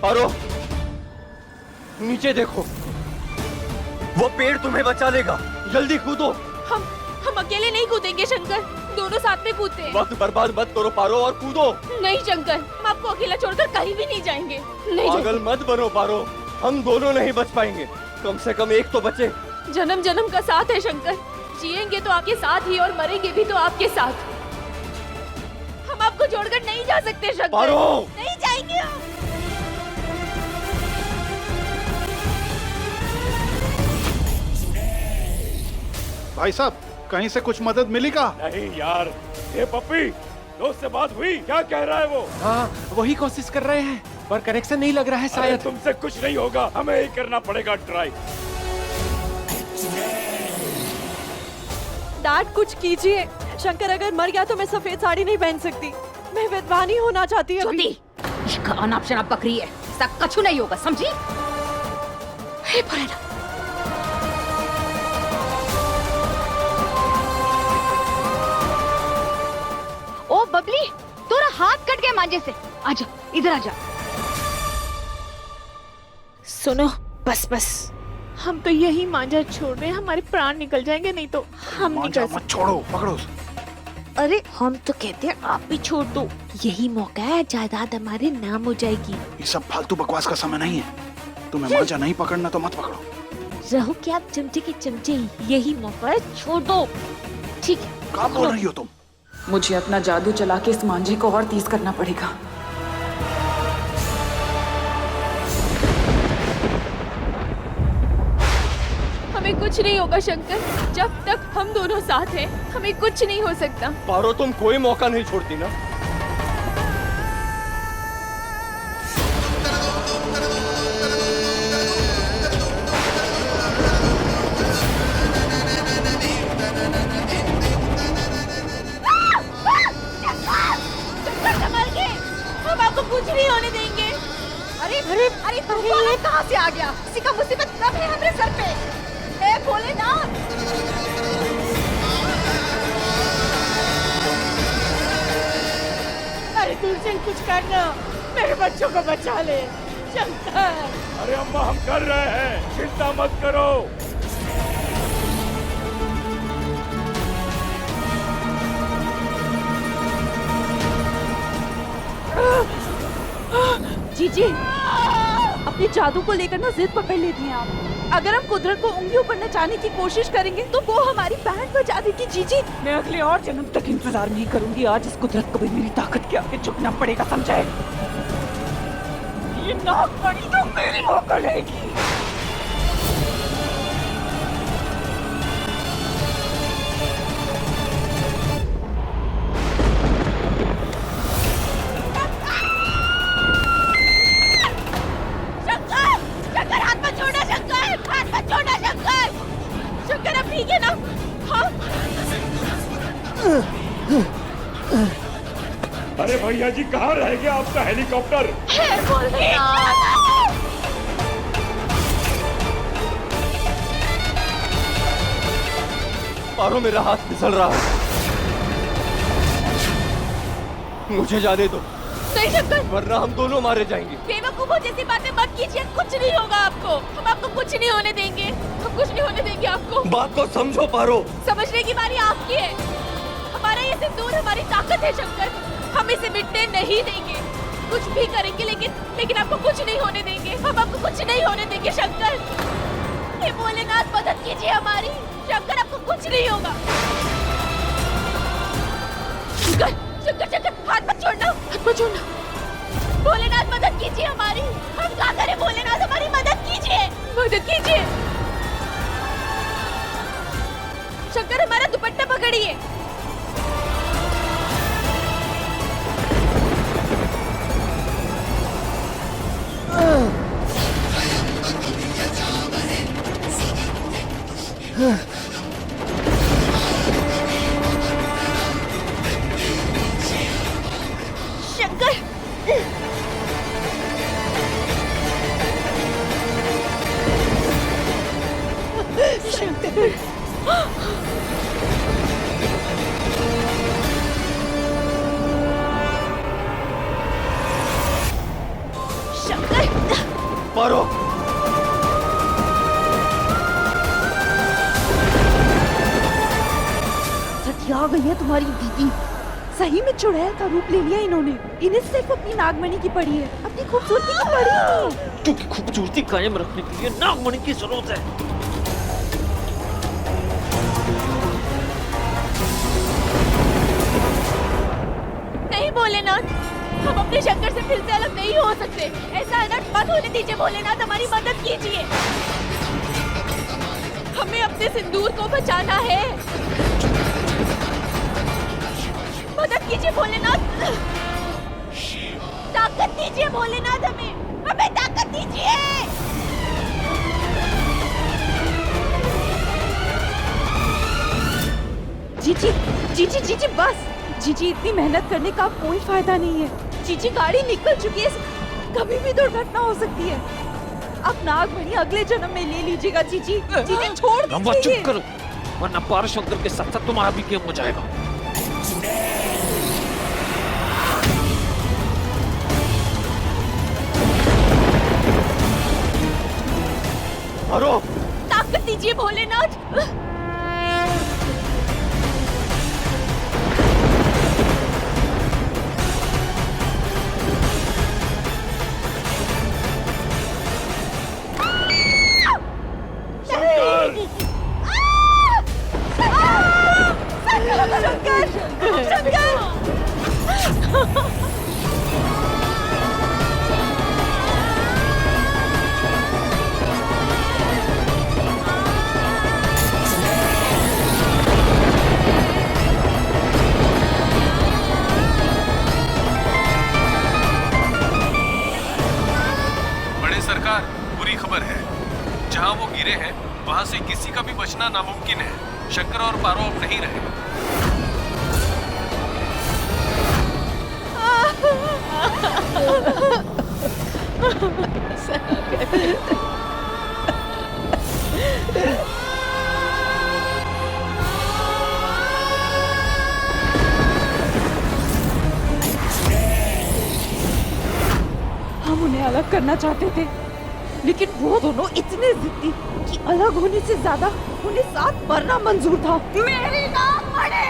पारो, नीचे देखो, वो पेड़ तुम्हें बचा लेगा। जल्दी कूदो। हम अकेले नहीं कूदेंगे शंकर, दोनों साथ में कूदते हैं। वक्त बर्बाद मत करो पारो और कूदो। नहीं शंकर, हम आपको अकेला छोड़कर कहीं भी नहीं जाएंगे। नहीं पागल मत बनो पारो, हम दोनों नहीं बच पाएंगे, कम से कम एक तो बचे। जन्म जन्म का साथ है शंकर, जिएंगे तो आपके साथ ही और मरेंगे भी तो आपके साथ। हम आपको छोड़कर नहीं जा सकते शंकर। पारो, नहीं जाएंगे हम। भाई साहब, कहीं से कुछ मदद मिली का? नहीं यार, ये पप्पी दोस्त से बात हुई? क्या कह रहा है वो? हाँ, वही कोशिश कर रहे हैं पर कनेक्शन नहीं लग रहा है शायद। तुमसे कुछ नहीं होगा, हमें ही करना पड़ेगा ट्राई। डैड कुछ कीजिए, शंकर अगर मर गया तो मैं सफेद साड़ी नहीं पहन सकती। मैं विधवा नहीं होना चाहती अभी। ज्योति, इसका अनाप शनाप बकरी है, इसका कछु नहीं होगा, समझी? हे भोलेनाथ। ओ बबली, तोरा हाथ कट गया मांझे से, आजा इधर आजा। सुनो, बस बस, हम तो यही मांझा छोड़ रहे हैं, हमारे प्राण निकल जाएंगे नहीं तो हम नहीं कर मत छोड़ो, पकड़ो उसे। अरे हम तो कहते हैं आप भी छोड़ दो, यही मौका है, जायदाद हमारे नाम हो जाएगी। ये सब फालतू बकवास का समय नहीं है। तुम्हें मांझा नहीं पकड़ना तो मत पकड़ो। रहो क्या आप चमचे के चमचे, यही मौका है, छोड़ दो। ठीक है। क्या बोल रही हो तुम? मुझे अपना जादू चला के इस मांझे को और तेज करना पड़ेगा। हमें कुछ नहीं होगा शंकर, जब तक हम दोनों साथ हैं, हमें कुछ नहीं हो सकता। पारो तुम कोई मौका नहीं छोड़ती ना। हम आपको कुछ नहीं होने देंगे। अरे अरे अरे तूफान कहाँ से आ गया? किसी का मुसीबत कब है हमारे सर पे? ए भोलेनाथ! अरे तुमसे कुछ करना, मेरे बच्चों को बचा ले शंकर। अरे अम्मा, हम कर रहे हैं, चिंता मत करो। जीजी, अपने जादू को लेकर ना जिद पकड़ लेती हैं आप। अगर हम कुदरत को उंगलियों पर नचाने की कोशिश करेंगे तो वो हमारी बैंड बजा देगी। जीजी, मैं अगले और जन्म तक इंतजार नहीं करूंगी। आज इस कुदरत को भी मेरी ताकत के आगे झुकना पड़ेगा, समझे? ये नागमणि तो मेरी होकर रहेगी। शंकर अब ठीक है ना? हाँ? अरे भैया जी, कहाँ रह गया आपका हेलीकॉप्टर? पारो मेरा हाथ फिसल रहा है, मुझे जाने दो, नहीं शंकर, वरना हम दोनों मारे जाएंगे। बेवकूफों जैसी बातें मत कीजिए, कुछ नहीं होगा आपको। हम आपको कुछ नहीं होने देंगे, हम कुछ नहीं होने देंगे आपको। बात को समझो पारो। समझने की बारी आपकी है। हमारा ये सिंदूर हमारी ताकत है शंकर, हम इसे मिटने नहीं देंगे। कुछ भी करेंगे लेकिन आपको कुछ नहीं होने देंगे। हम आपको कुछ नहीं होने देंगे शंकर। हे भोलेनाथ, मदद कीजिए हमारी। शंकर, आपको कुछ नहीं होगा। शंकर शंकर शंकर, हाथ मत छोड़ना, हाथ मत छोड़ना। भोलेनाथ, मदद कीजिए हमारी। हम क्या करें भोलेनाथ, हमारी मदद कीजिए, मदद कीजिए। शंकर, हमारा दुपट्टा पकड़िए। शंकर, शंकर, आ गई है तुम्हारी दीदी। सही में चुड़ैल का रूप ले लिया इन्होंने। इन्हें सिर्फ अपनी नागमणि की पड़ी है, अपनी खूबसूरती की पड़ी नहीं है। क्योंकि खूबसूरती कायम रखने के लिए नागमणि की जरूरत है। नहीं भोलेनाथ, हम अपने शंकर से फिर से अलग नहीं हो सकते। ऐसा अनर्थ मत होने दीजिए भोलेनाथ, हमारी मदद कीजिए। हमें अपने सिंदूर को बचाना है। मदद कीजिए भोलेनाथ, ताकत दीजिए भोलेनाथ, हमें ताकत दीजिए। जीजी जीजी जीजी बस। जीजी इतनी मेहनत करने का कोई फायदा नहीं है। जीजी गाड़ी निकल चुकी है, कभी भी दुर्घटना हो सकती है। अब नागमणि अगले जन्म में ले लीजिएगा जीजी। जीजी छोड़ रंबा दीजिए। चुप करो, वरना पारशंकर के साथ साथ तुम्हारा भी गेम हो जाएगा। मारो। ताकत दीजिए भोलेनाथ। बड़े सरकार, बुरी खबर है। जहां वो गिरे हैं वहां से किसी का भी बचना नामुमकिन है। शंकर और पारो अब नहीं रहे। हम उन्हें अलग करना चाहते थे, लेकिन वो दोनों इतने जिद्दी कि अलग होने से ज्यादा उन्हें साथ मरना मंजूर था। मेरी नागमणि!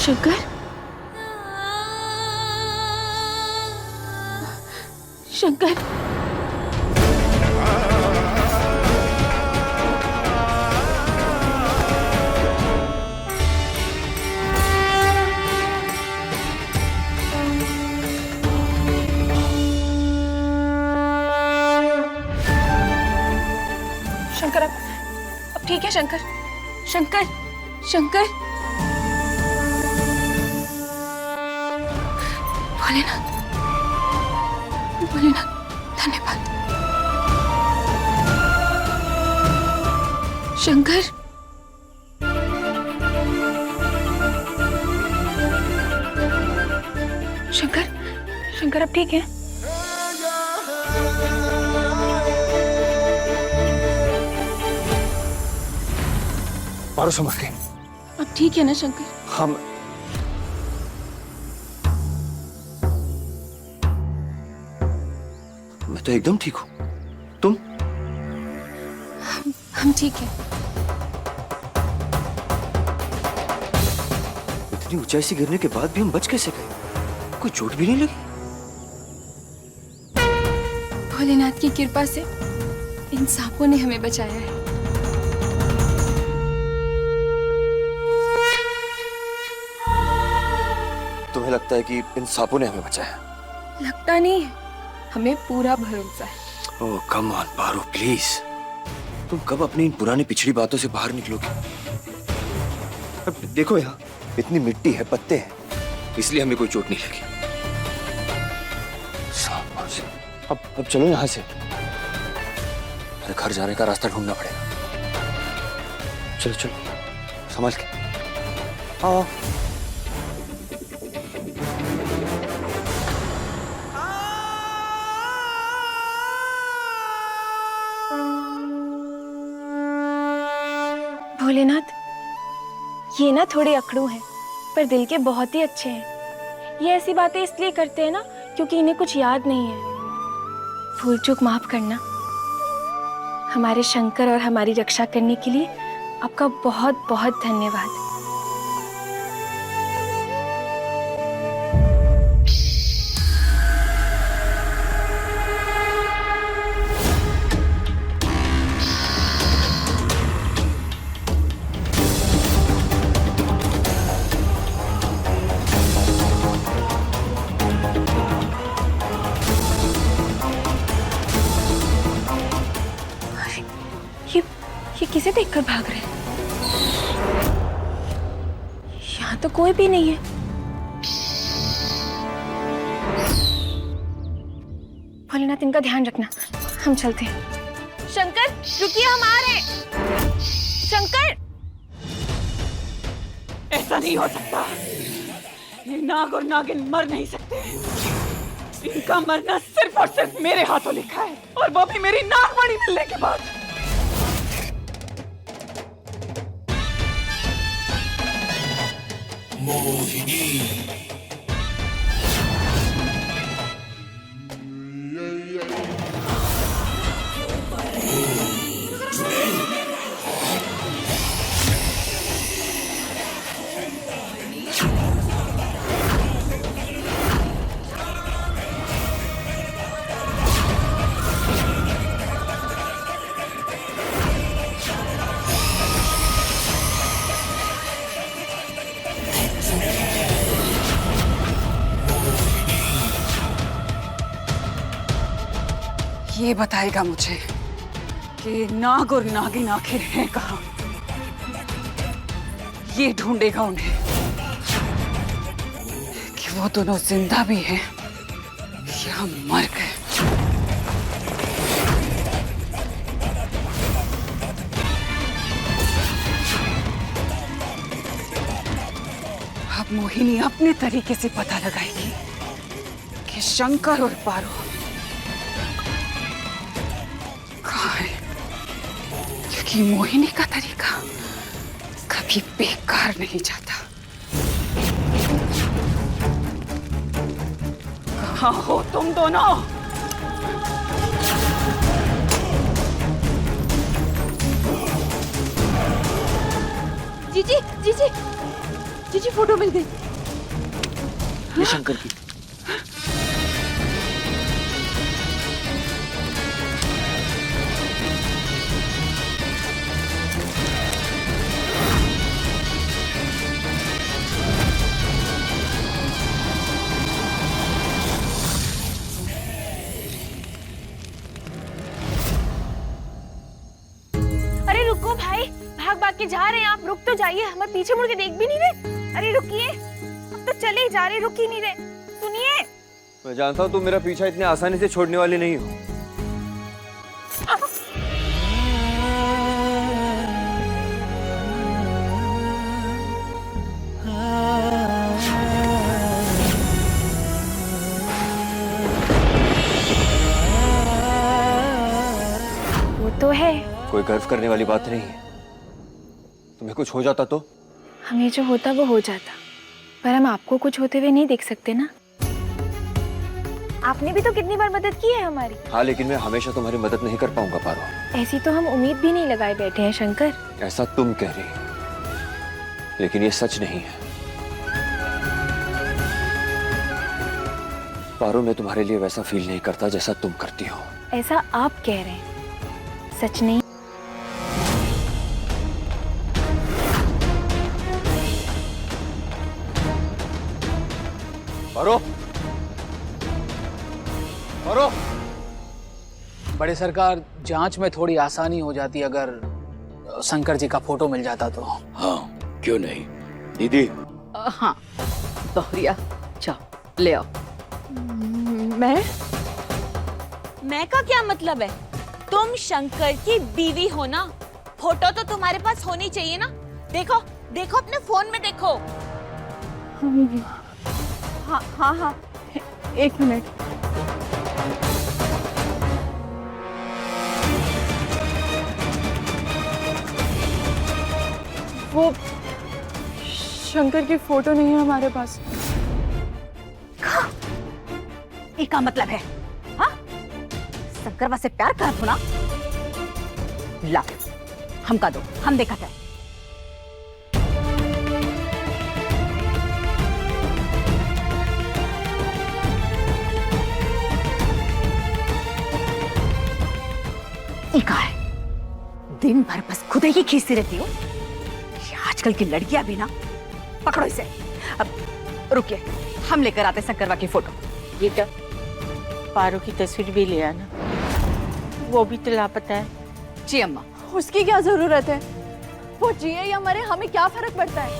शंकर, शंकर, ठीक है शंकर? शंकर, शंकर, भोलेनाथ, भोलेनाथ, धन्यवाद। शंकर, शंकर, शंकर अब ठीक है? पारो समझ गए? अब ठीक है ना शंकर? हम मैं तो एकदम ठीक हूँ। तुम? हम ठीक हैं। इतनी ऊंचाई से गिरने के बाद भी हम बच कैसे गए? कोई चोट भी नहीं लगी? भोलेनाथ की कृपा से इन सांपों ने हमें बचाया है। तुम्हें लगता है कि इन सांपों ने हमें बचाया? लगता नहीं है, हमें पूरा भरोसा है। ओह कम ऑन पारो प्लीज। तुम कब अपनी इन पुरानी पिछड़ी बातों से बाहर निकलोगे? अब देखो यहाँ इतनी मिट्टी है, पत्ते हैं, इसलिए हमें कोई चोट नहीं लगी। सांपों से अब चलो यहाँ से। मेरे घर जाने का रास्ता ढूंढना पड़ेगा। चलो चलो संभाल के। हाँ भोलेनाथ, ये ना थोड़े अकड़ू हैं, पर दिल के बहुत ही अच्छे हैं। ये ऐसी बातें इसलिए करते हैं ना क्योंकि इन्हें कुछ याद नहीं है। भूल चूक माफ करना। हमारे शंकर और हमारी रक्षा करने के लिए आपका बहुत बहुत धन्यवाद। ये किसे देखकर भाग रहे हैं? यहाँ तो कोई भी नहीं है। भोलेनाथ इनका ध्यान रखना, हम चलते हैं। शंकर रुकिए, हम आ रहे हैं। शंकर, ऐसा नहीं हो सकता। ये नाग और नागिन मर नहीं सकते। इनका मरना सिर्फ और सिर्फ मेरे हाथों लिखा है, और वो भी मेरी नागमणि मिलने के बाद। ये बताएगा मुझे कि नाग और नागिन आखिर है कहाँ। ये ढूंढेगा उन्हें कि वो दोनों जिंदा भी हैं या मर गए। अब मोहिनी अपने तरीके से पता लगाएगी कि शंकर और पारो कि मोहिनी का तरीका कभी बेकार नहीं जाता। कहाँ हो तुम दोनों? जीजी, जीजी, जीजी फोटो मिल गई। ये शंकर की। अरे रुको भाई, बताइए, हमारे पीछे मुड़ के देख भी नहीं रहे। अरे रुकिए, अब तो चले ही जा रहे, रुक ही नहीं रहे। सुनिए। मैं जानता हूँ तुम मेरा पीछा इतने आसानी से छोड़ने वाले नहीं हो। वो तो है। कोई गर्व करने वाली बात नहीं है। तुम्हें कुछ हो जाता तो? हमें जो होता वो हो जाता, पर हम आपको कुछ होते हुए नहीं देख सकते ना। आपने भी तो कितनी बार मदद की है हमारी। हाँ, लेकिन मैं हमेशा तुम्हारी मदद नहीं कर पाऊंगा पारो। ऐसी तो हम उम्मीद भी नहीं लगाए बैठे हैं शंकर। ऐसा तुम कह रही हो, लेकिन ये सच नहीं है। पारो, मैं तुम्हारे लिए वैसा फील नहीं करता जैसा तुम करती हो। ऐसा आप कह रहे हैं, सच नहीं। पारो, पारो। बड़े सरकार, जांच में थोड़ी आसानी हो जाती अगर शंकर जी का फोटो मिल जाता तो। हाँ, क्यों नहीं दीदी। हाँ बहुरिया, जाओ ले आओ। मैं का क्या मतलब है? तुम शंकर की बीवी हो ना, फोटो तो तुम्हारे पास होनी चाहिए ना। देखो देखो, अपने फोन में देखो। हाँ हाँ हाँ, एक मिनट। वो शंकर की फोटो नहीं है हमारे पास। इसका मतलब है हाँ, शंकरवा से प्यार कर हो ना। ला हमका दो, हम देखा था। है दिन भर बस खुद ही खींचती रहती हो। ये आजकल की लड़कियां भी ना, पकड़ो इसे। अब रुकिए, हम लेकर आते शंकरवा की फोटो। गीता, पारो की तस्वीर भी ले आना, वो भी तो लापता है। जी अम्मा। उसकी क्या जरूरत है? वो जिए या मरे हमें क्या फर्क पड़ता है?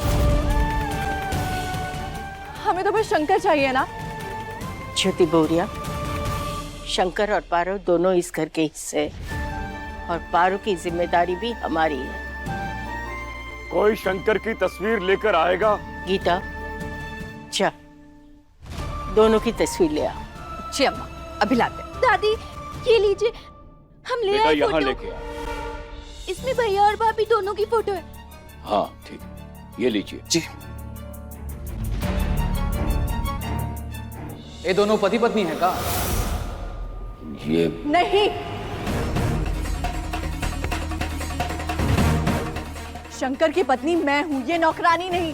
हमें तो बस शंकर चाहिए ना। ज्योति बोरिया, शंकर और पारो दोनों इस घर के हिस्से हैं, और पारो की जिम्मेदारी भी हमारी है। कोई शंकर की तस्वीर लेकर आएगा? गीता, जा दोनों की तस्वीर ले आ। जी अम्मा, अभी लाते। दादी ये लीजिए, हम ले बेटा आए यहाँ फोटो। लेके आ। इसमें भैया और भाभी दोनों की फोटो है। हाँ ठीक, ये लीजिए। जी। ये दोनों पति पत्नी है का? ये नहीं, शंकर की पत्नी मैं हूं, ये नौकरानी नहीं।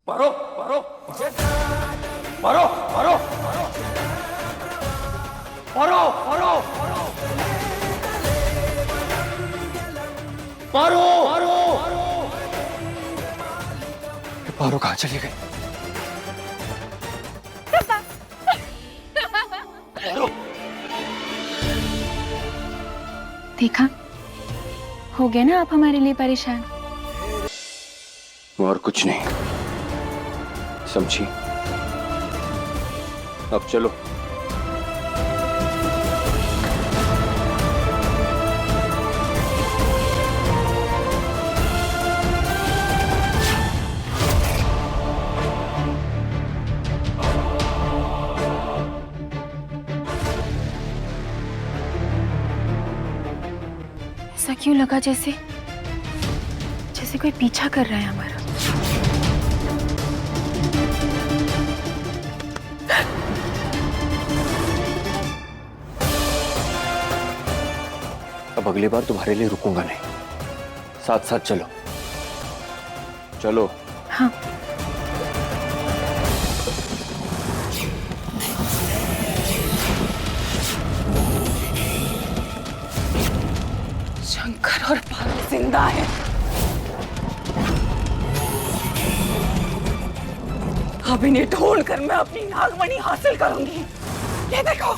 पारो पारो पारो पारो पारो पारो पारो पारो पारो कहाँ चली गई? देखा, हो गए ना आप हमारे लिए परेशान। और कुछ नहीं, समझी? अब चलो। ऐसा क्यों लगा जैसे जैसे कोई पीछा कर रहा है हमारा। अब अगली बार तुम्हारे लिए रुकूंगा नहीं, साथ साथ चलो। चलो। हाँ। शंकर। शंकर और पारो जिंदा है। अब इन्हें ढूंढ कर मैं अपनी नागमणि हासिल करूंगी। ये देखो